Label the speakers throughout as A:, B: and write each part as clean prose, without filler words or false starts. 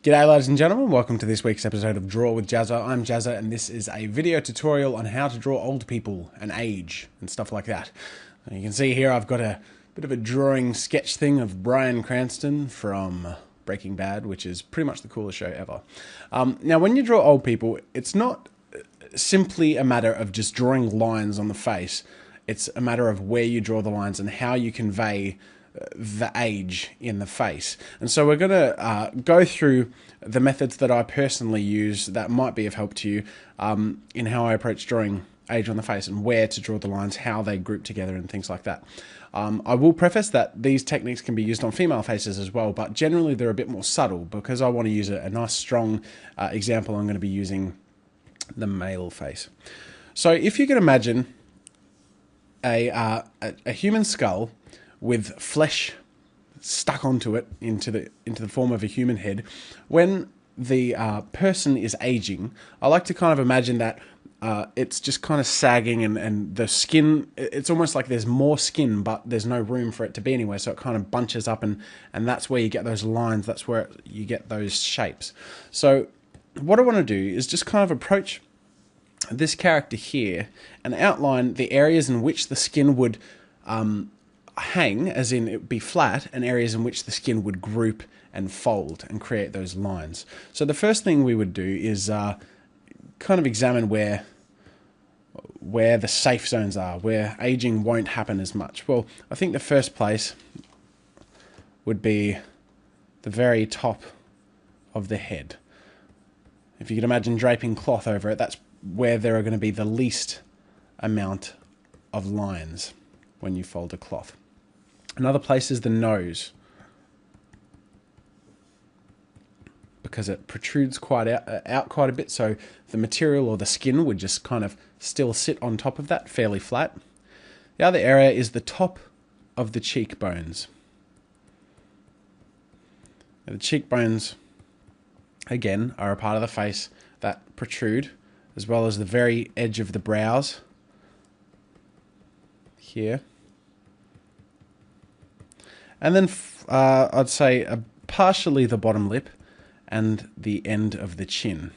A: G'day ladies and gentlemen, welcome to this week's episode of Draw with Jazza. I'm Jazza and this is a video tutorial on how to draw old people and age and stuff like that. You can see here I've got a bit of a drawing sketch thing of Bryan Cranston from Breaking Bad, which is pretty much the coolest show ever. Now when you draw old people, it's not simply a matter of just drawing lines on the face. It's a matter of where you draw the lines and how you convey the age in the face. And so we're going to go through the methods that I personally use that might be of help to you in how I approach drawing age on the face and where to draw the lines, how they group together and things like that. I will preface that these techniques can be used on female faces as well, but generally they're a bit more subtle. Because I want to use a nice strong example, I'm going to be using the male face. So if you can imagine a human skull with flesh stuck onto it into the form of a human head. When the person is aging, I like to kind of imagine that it's just kind of sagging and the skin, it's almost like there's more skin but there's no room for it to be anywhere, so it kind of bunches up and that's where you get those lines, that's where you get those shapes. So what I want to do is just kind of approach this character here and outline the areas in which the skin would hang, as in it would be flat, and areas in which the skin would group and fold and create those lines. So the first thing we would do is kind of examine where the safe zones are, where aging won't happen as much. Well, I think the first place would be the very top of the head. If you can imagine draping cloth over it, that's where there are going to be the least amount of lines when you fold a cloth. Another place is the nose, because it protrudes quite out quite a bit, so the material or the skin would just kind of still sit on top of that, fairly flat. The other area is the top of the cheekbones. Now, the cheekbones, again, are a part of the face that protrude, as well as the very edge of the brows here. And then I'd say partially the bottom lip and the end of the chin.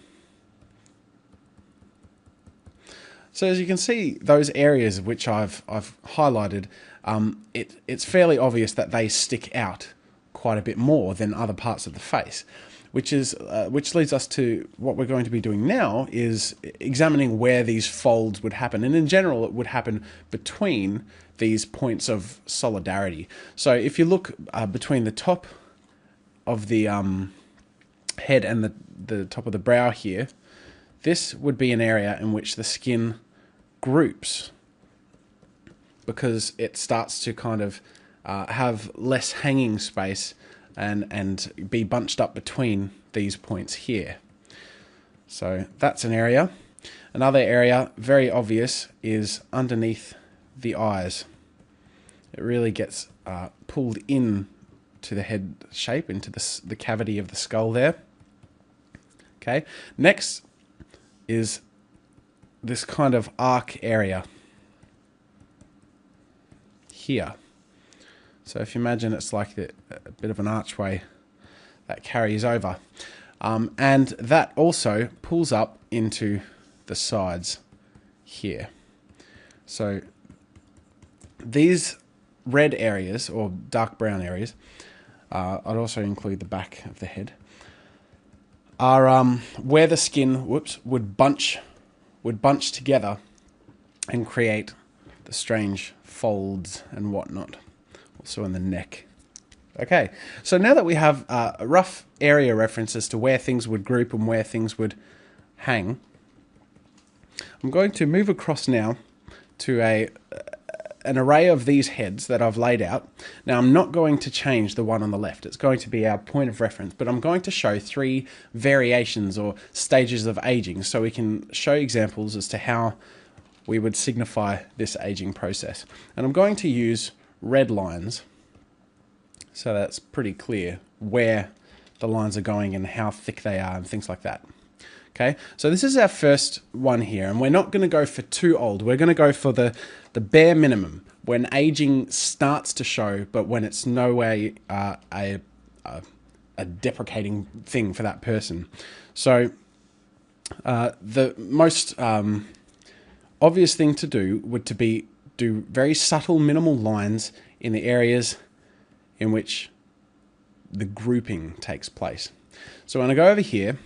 A: So as you can see, those areas which I've highlighted, it's fairly obvious that they stick out quite a bit more than other parts of the face, which leads us to what we're going to be doing now, is examining where these folds would happen. And in general, it would happen between these points of solidarity. So if you look between the top of the head and the top of the brow here, this would be an area in which the skin groups, because it starts to kind of have less hanging space and be bunched up between these points here. So that's an area. Another area, very obvious, is underneath the eyes. It really gets pulled in to the head shape, into the cavity of the skull there. Okay, next is this kind of arc area here. So if you imagine, it's like a bit of an archway that carries over. And that also pulls up into the sides here. So these red areas, or dark brown areas, I'd also include the back of the head, are where the skin would bunch together and create the strange folds and whatnot. Also in the neck. Okay, so now that we have a rough area reference as to where things would group and where things would hang, I'm going to move across now to an array of these heads that I've laid out. Now I'm not going to change the one on the left. It's going to be our point of reference, but I'm going to show 3 variations or stages of aging, so we can show examples as to how we would signify this aging process. And I'm going to use red lines, so that's pretty clear where the lines are going and how thick they are and things like that. Okay, so this is our first one here, and we're not going to go for too old. We're going to go for the bare minimum, when aging starts to show, but when it's no way a deprecating thing for that person. So the most obvious thing to do would to be do very subtle, minimal lines in the areas in which the grouping takes place. So when I go over here,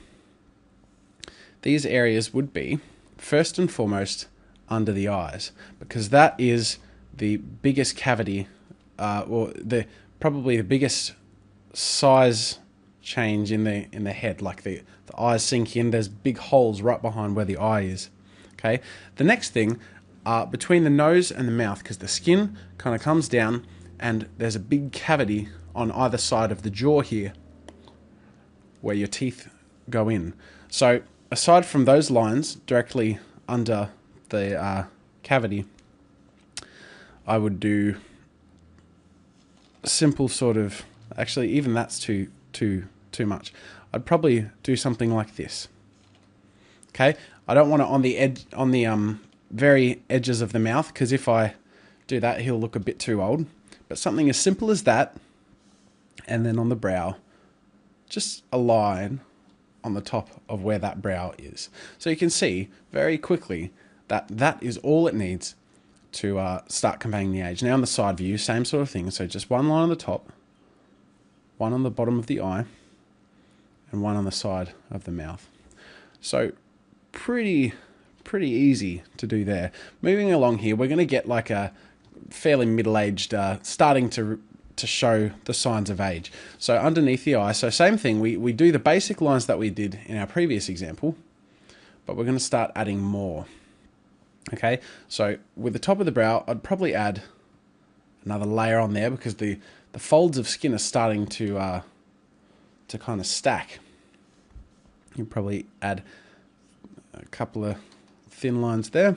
A: these areas would be first and foremost under the eyes, because that is the biggest cavity, or probably the biggest size change in the head. Like the eyes sink in, there's big holes right behind where the eye is. Okay, the next thing between the nose and the mouth, because the skin kind of comes down and there's a big cavity on either side of the jaw here where your teeth go in. So aside from those lines directly under the cavity, I would do a simple sort of, actually even that's too much. I'd probably do something like this. Okay, I don't want it on the edge, on the very edges of the mouth, because if I do that, he'll look a bit too old. But something as simple as that, and then on the brow, just a line on the top of where that brow is. So you can see very quickly that that is all it needs to start conveying the age. Now on the side view, same sort of thing. So just one line on the top, one on the bottom of the eye, and one on the side of the mouth. So pretty easy to do there. Moving along here, we're going to get like a fairly middle-aged, starting to show the signs of age. So underneath the eye, so same thing, we do the basic lines that we did in our previous example, but we're going to start adding more. Okay, so with the top of the brow, I'd probably add another layer on there, because the folds of skin are starting to kind of stack. You probably add a couple of thin lines there.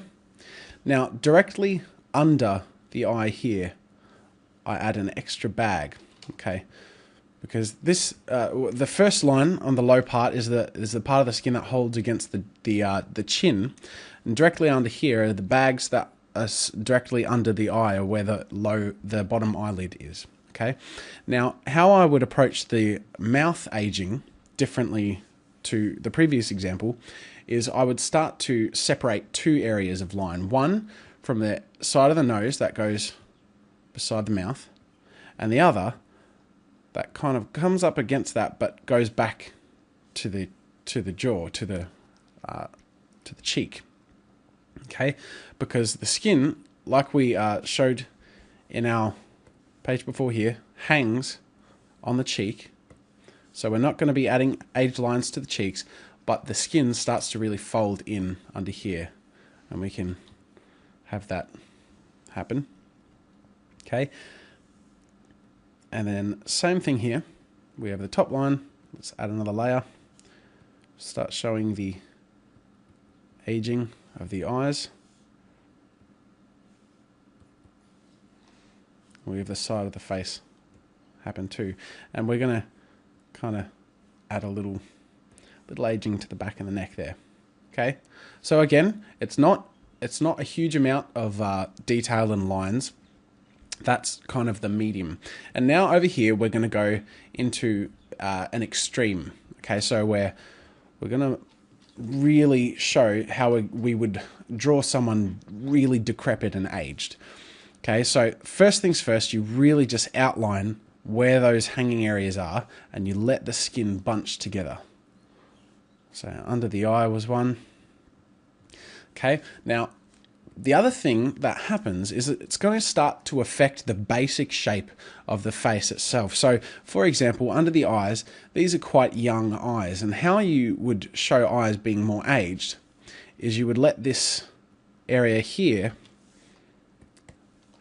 A: Now directly under the eye here, I add an extra bag. Okay, because this the first line on the low part is the part of the skin that holds against the chin, and directly under here are the bags that are directly under the eye, or where the bottom eyelid is. Okay, now how I would approach the mouth aging differently to the previous example is I would start to separate two areas of line. One from the side of the nose that goes beside the mouth, and the other that kind of comes up against that but goes back to the jaw, to the cheek. Okay, because the skin, like we showed in our page before here, hangs on the cheek. So we're not going to be adding age lines to the cheeks, but the skin starts to really fold in under here, and we can have that happen. Okay, and then same thing here. We have the top line. Let's add another layer. Start showing the aging of the eyes. We have the side of the face happen too, and we're going to kind of add a little aging to the back of the neck there. Okay, so again, it's not a huge amount of detail and lines. That's kind of the medium. And now over here, we're going to go into an extreme. Okay, so we're going to really show how we would draw someone really decrepit and aged. Okay, so first things first, you really just outline where those hanging areas are, and you let the skin bunch together. So under the eye was one. Okay, now the other thing that happens is that it's going to start to affect the basic shape of the face itself. So for example, under the eyes, these are quite young eyes, and how you would show eyes being more aged is you would let this area here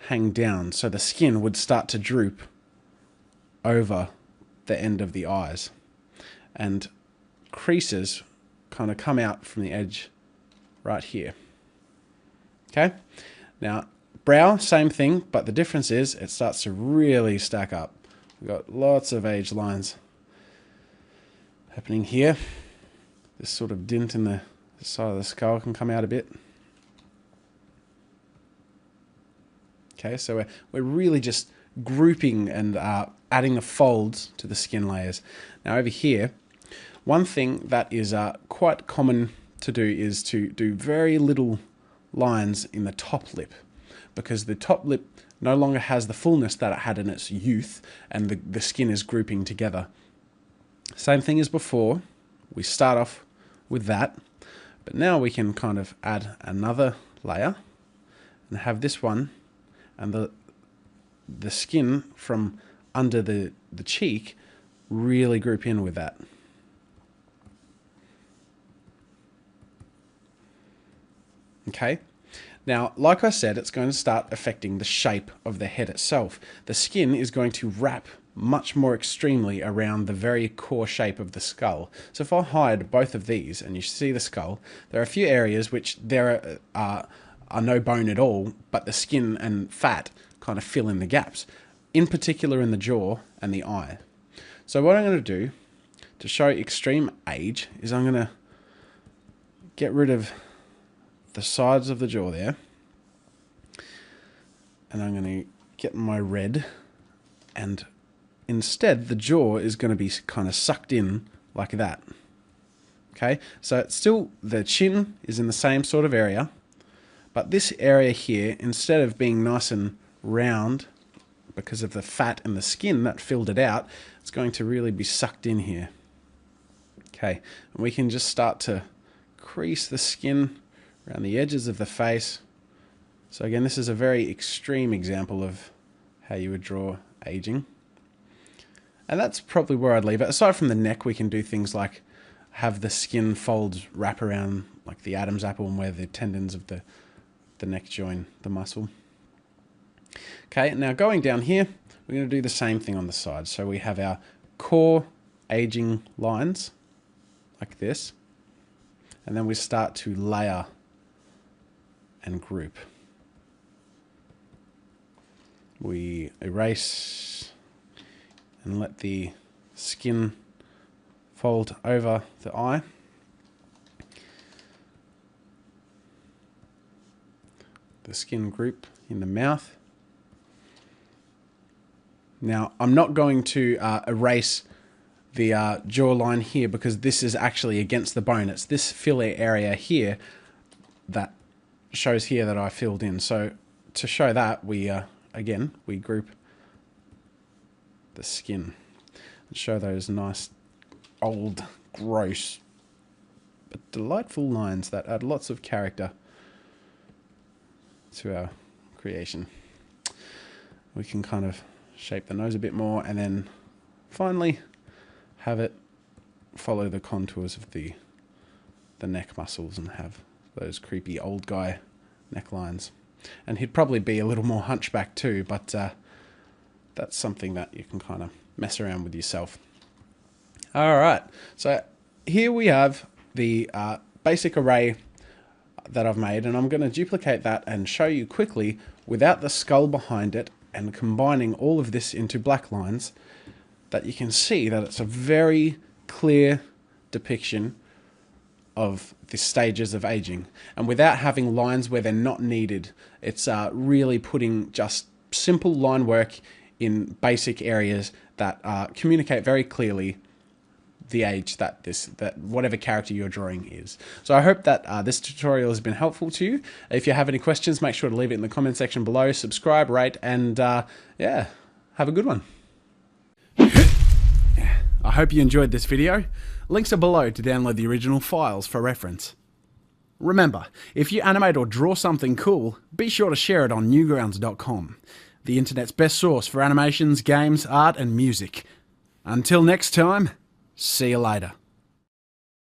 A: hang down, so the skin would start to droop over the end of the eyes, and creases kind of come out from the edge right here. Okay, now brow, same thing, but the difference is it starts to really stack up. We've got lots of age lines happening here. This sort of dint in the side of the skull can come out a bit. Okay, so we're really just grouping and adding the folds to the skin layers. Now over here, one thing that is quite common to do is to do very little lines in the top lip, because the top lip no longer has the fullness that it had in its youth, and the skin is grouping together. Same thing as before, we start off with that, but now we can kind of add another layer and have this one and the skin from under the cheek really group in with that. Okay, now like I said, it's going to start affecting the shape of the head itself. The skin is going to wrap much more extremely around the very core shape of the skull. So if I hide both of these and you see the skull, there are a few areas which there are no bone at all, but the skin and fat kind of fill in the gaps, in particular in the jaw and the eye. So what I'm going to do to show extreme age is I'm going to get rid of the sides of the jaw there, and I'm going to get my red, and instead the jaw is going to be kind of sucked in like that. Okay, so it's still, the chin is in the same sort of area, but this area here, instead of being nice and round because of the fat and the skin that filled it out, it's going to really be sucked in here. Okay, and we can just start to crease the skin around the edges of the face. So again, this is a very extreme example of how you would draw aging. And that's probably where I'd leave it. Aside from the neck, we can do things like have the skin folds wrap around like the Adam's apple and where the tendons of the neck join the muscle. Okay, now going down here, we're going to do the same thing on the side. So we have our core aging lines like this, and then we start to layer and group. We erase and let the skin fold over the eye. The skin group in the mouth. Now, I'm not going to erase the jawline here because this is actually against the bone. It's this fillet area here that shows here that I filled in. So to show that, we again, we group the skin and show those nice, old, gross, but delightful lines that add lots of character to our creation. We can kind of shape the nose a bit more, and then finally have it follow the contours of the neck muscles and have those creepy old guy necklines. And he'd probably be a little more hunchback too, but that's something that you can kind of mess around with yourself. Alright, so here we have the basic array that I've made, and I'm going to duplicate that and show you quickly without the skull behind it, and combining all of this into black lines, that you can see that it's a very clear depiction of the stages of aging, and without having lines where they're not needed. It's really putting just simple line work in basic areas that communicate very clearly the age that whatever character you're drawing is. So I hope that this tutorial has been helpful to you. If you have any questions, make sure to leave it in the comment section below. Subscribe, rate, and yeah, have a good one. I hope you enjoyed this video. Links are below to download the original files for reference. Remember, if you animate or draw something cool, be sure to share it on Newgrounds.com, the internet's best source for animations, games, art, and music. Until next time, see you later.